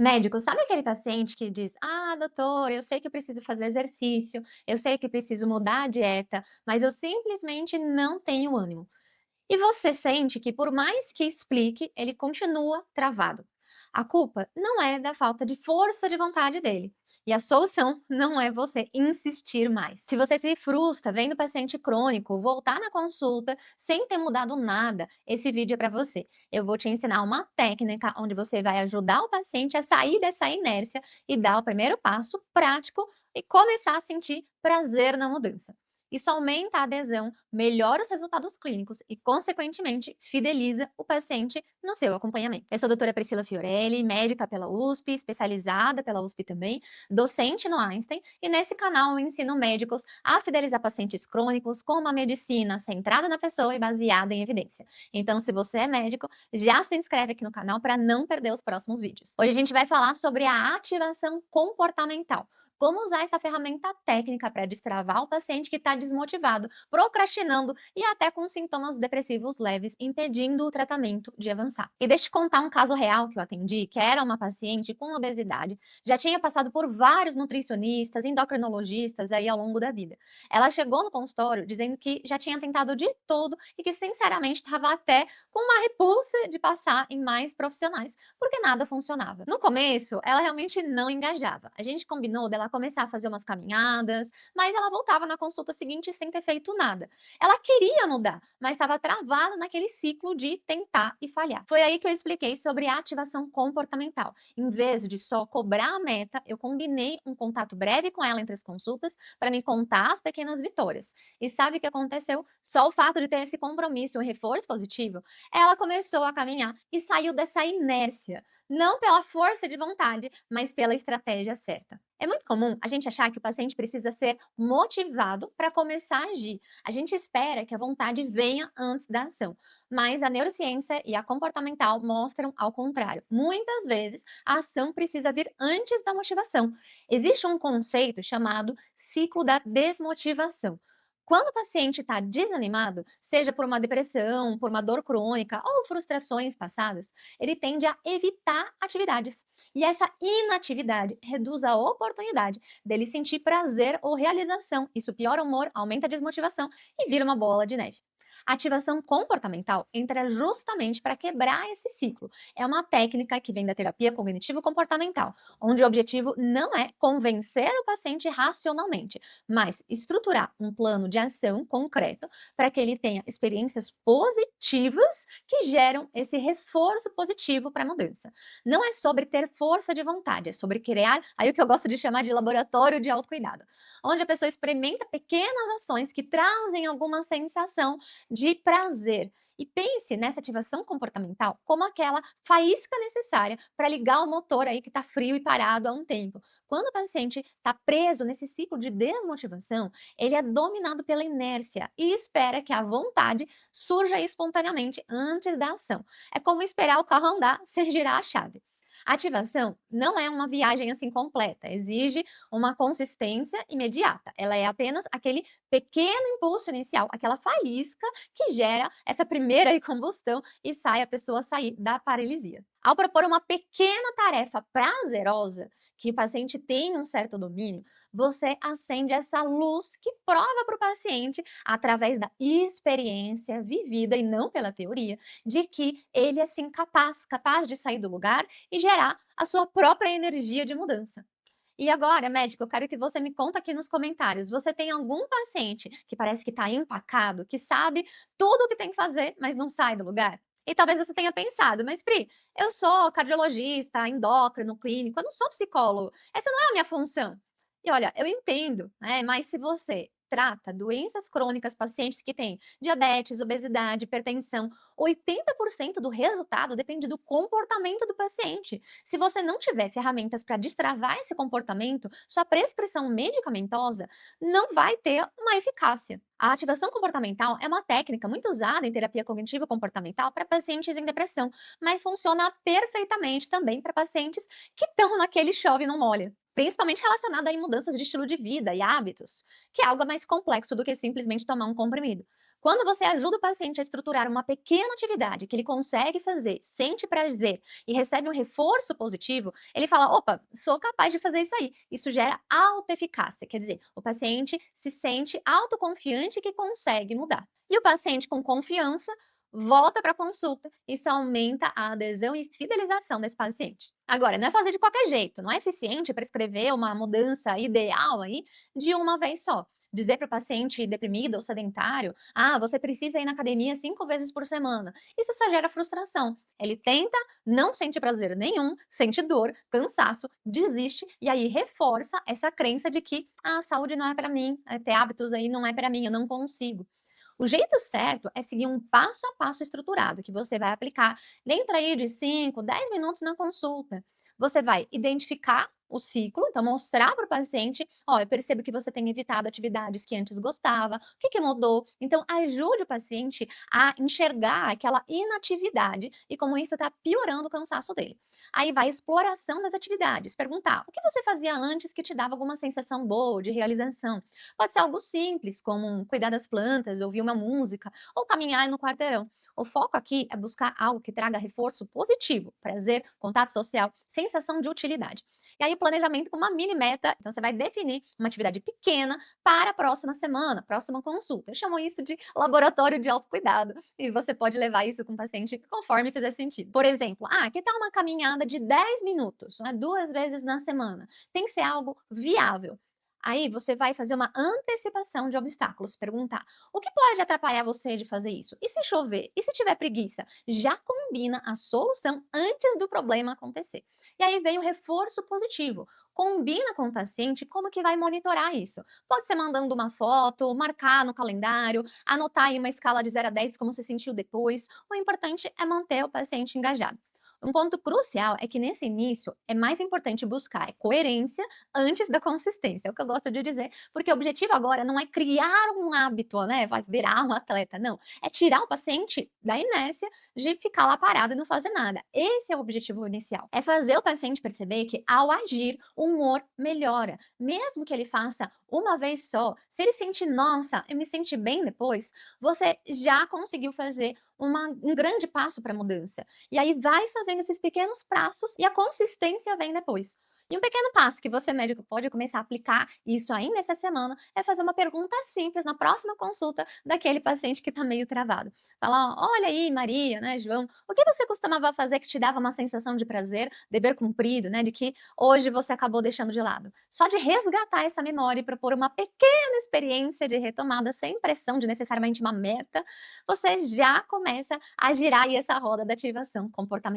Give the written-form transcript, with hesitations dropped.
Médico, sabe aquele paciente que diz: "Ah, doutor, eu sei que eu preciso fazer exercício, eu sei que preciso mudar a dieta, mas eu simplesmente não tenho ânimo". E você sente que, por mais que explique, ele continua travado. A culpa não é da falta de força de vontade dele. E a solução não é você insistir mais. Se você se frustra vendo o paciente crônico voltar na consulta sem ter mudado nada, esse vídeo é para você. Eu vou te ensinar uma técnica onde você vai ajudar o paciente a sair dessa inércia e dar o primeiro passo prático e começar a sentir prazer na mudança. Isso aumenta a adesão, melhora os resultados clínicos e, consequentemente, fideliza o paciente no seu acompanhamento. Eu sou a doutora Priscila Fiorelli, médica pela USP, especializada pela USP também, docente no Einstein, e nesse canal eu ensino médicos a fidelizar pacientes crônicos com uma medicina centrada na pessoa e baseada em evidência. Então, se você é médico, já se inscreve aqui no canal para não perder os próximos vídeos. Hoje a gente vai falar sobre a ativação comportamental. Como usar essa ferramenta técnica para destravar o paciente que está desmotivado, procrastinando e até com sintomas depressivos leves, impedindo o tratamento de avançar. E deixa eu te contar um caso real que eu atendi, que era uma paciente com obesidade, já tinha passado por vários nutricionistas, endocrinologistas aí ao longo da vida. Ela chegou no consultório dizendo que já tinha tentado de tudo e que sinceramente estava até com uma repulsa de passar em mais profissionais, porque nada funcionava. No começo, ela realmente não engajava. A gente combinou dela começar a fazer umas caminhadas, mas ela voltava na consulta seguinte sem ter feito nada. Ela queria mudar, mas estava travada naquele ciclo de tentar e falhar. Foi aí que eu expliquei sobre a ativação comportamental. Em vez de só cobrar a meta, eu combinei um contato breve com ela entre as consultas para me contar as pequenas vitórias. E sabe o que aconteceu? Só o fato de ter esse compromisso e um reforço positivo, ela começou a caminhar e saiu dessa inércia, não pela força de vontade, mas pela estratégia certa. É muito comum a gente achar que o paciente precisa ser motivado para começar a agir. A gente espera que a vontade venha antes da ação, mas a neurociência e a comportamental mostram ao contrário. Muitas vezes a ação precisa vir antes da motivação. Existe um conceito chamado ciclo da desmotivação. Quando o paciente está desanimado, seja por uma depressão, por uma dor crônica ou frustrações passadas, ele tende a evitar atividades. E essa inatividade reduz a oportunidade dele sentir prazer ou realização. Isso piora o humor, aumenta a desmotivação e vira uma bola de neve. A ativação comportamental entra justamente para quebrar esse ciclo. É uma técnica que vem da terapia cognitivo-comportamental, onde o objetivo não é convencer o paciente racionalmente, mas estruturar um plano de ação concreto para que ele tenha experiências positivas que geram esse reforço positivo para a mudança. Não é sobre ter força de vontade, é sobre criar aí o que eu gosto de chamar de laboratório de autocuidado, onde a pessoa experimenta pequenas ações que trazem alguma sensação de prazer. E pense nessa ativação comportamental como aquela faísca necessária para ligar o motor aí que está frio e parado há um tempo. Quando o paciente está preso nesse ciclo de desmotivação, ele é dominado pela inércia e espera que a vontade surja espontaneamente antes da ação. É como esperar o carro andar sem girar a chave. A ativação não é uma viagem assim completa, exige uma consistência imediata. Ela é apenas aquele pequeno impulso inicial, aquela faísca que gera essa primeira aí combustão e sai a pessoa sair da paralisia. Ao propor uma pequena tarefa prazerosa, que o paciente tem um certo domínio, você acende essa luz que prova para o paciente, através da experiência vivida e não pela teoria, de que ele é sim capaz de sair do lugar e gerar a sua própria energia de mudança. E agora, médico, eu quero que você me conta aqui nos comentários. Você tem algum paciente que parece que está empacado, que sabe tudo o que tem que fazer, mas não sai do lugar? E talvez você tenha pensado, mas Pri, eu sou cardiologista, endócrino, clínico, eu não sou psicólogo. Essa não é a minha função. E olha, eu entendo, né? Mas se você trata doenças crônicas, pacientes que têm diabetes, obesidade, hipertensão, 80% do resultado depende do comportamento do paciente. Se você não tiver ferramentas para destravar esse comportamento, sua prescrição medicamentosa não vai ter uma eficácia. A ativação comportamental é uma técnica muito usada em terapia cognitivo comportamental para pacientes em depressão, mas funciona perfeitamente também para pacientes que estão naquele chove e não molha, principalmente relacionada a mudanças de estilo de vida e hábitos, que é algo mais complexo do que simplesmente tomar um comprimido. Quando você ajuda o paciente a estruturar uma pequena atividade que ele consegue fazer, sente prazer e recebe um reforço positivo, ele fala: opa, sou capaz de fazer isso aí. Isso gera autoeficácia, quer dizer, o paciente se sente autoconfiante que consegue mudar. E o paciente com confiança volta para a consulta, isso aumenta a adesão e fidelização desse paciente. Agora, não é fazer de qualquer jeito, não é eficiente prescrever uma mudança ideal aí de uma vez só. Dizer para o paciente deprimido ou sedentário: ah, você precisa ir na academia 5 vezes por semana. Isso só gera frustração. Ele tenta, não sente prazer nenhum, sente dor, cansaço, desiste e aí reforça essa crença de que a saúde não é para mim, ter hábitos aí não é para mim, eu não consigo. O jeito certo é seguir um passo a passo estruturado que você vai aplicar dentro aí de 5, 10 minutos na consulta. Você vai identificar o ciclo, então mostrar para o paciente: ó, eu percebo que você tem evitado atividades que antes gostava, o que que mudou? Então ajude o paciente a enxergar aquela inatividade e como isso está piorando o cansaço dele. Aí vai a exploração das atividades, perguntar: o que você fazia antes que te dava alguma sensação boa de realização? Pode ser algo simples, como cuidar das plantas, ouvir uma música ou caminhar no quarteirão. O foco aqui é buscar algo que traga reforço positivo, prazer, contato social, sensação de utilidade. E aí, o planejamento com uma mini meta. Então, você vai definir uma atividade pequena para a próxima semana, próxima consulta. Eu chamo isso de laboratório de autocuidado. E você pode levar isso com o paciente conforme fizer sentido. Por exemplo, que tal uma caminhada de 10 minutos, né, 2 vezes na semana? Tem que ser algo viável. Aí você vai fazer uma antecipação de obstáculos, perguntar: o que pode atrapalhar você de fazer isso? E se chover? E se tiver preguiça? Já combina a solução antes do problema acontecer. E aí vem o reforço positivo. Combina com o paciente como que vai monitorar isso. Pode ser mandando uma foto, marcar no calendário, anotar aí uma escala de 0 a 10 como se sentiu depois. O importante é manter o paciente engajado. Um ponto crucial é que nesse início é mais importante buscar coerência antes da consistência, é o que eu gosto de dizer, porque o objetivo agora não é criar um hábito, né, vai virar um atleta, não, é tirar o paciente da inércia de ficar lá parado e não fazer nada. Esse é o objetivo inicial, é fazer o paciente perceber que ao agir, o humor melhora, mesmo que ele faça uma vez só, se ele sentir, nossa, eu me senti bem depois, você já conseguiu fazer um grande passo para a mudança. E aí vai fazendo esses pequenos passos e a consistência vem depois. E um pequeno passo que você, médico, pode começar a aplicar, isso ainda essa semana, é fazer uma pergunta simples na próxima consulta daquele paciente que está meio travado. Falar: olha aí, Maria, né, João, o que você costumava fazer que te dava uma sensação de prazer, dever cumprido, né, de que hoje você acabou deixando de lado? Só de resgatar essa memória e propor uma pequena experiência de retomada sem pressão de necessariamente uma meta, você já começa a girar aí essa roda da ativação comportamental.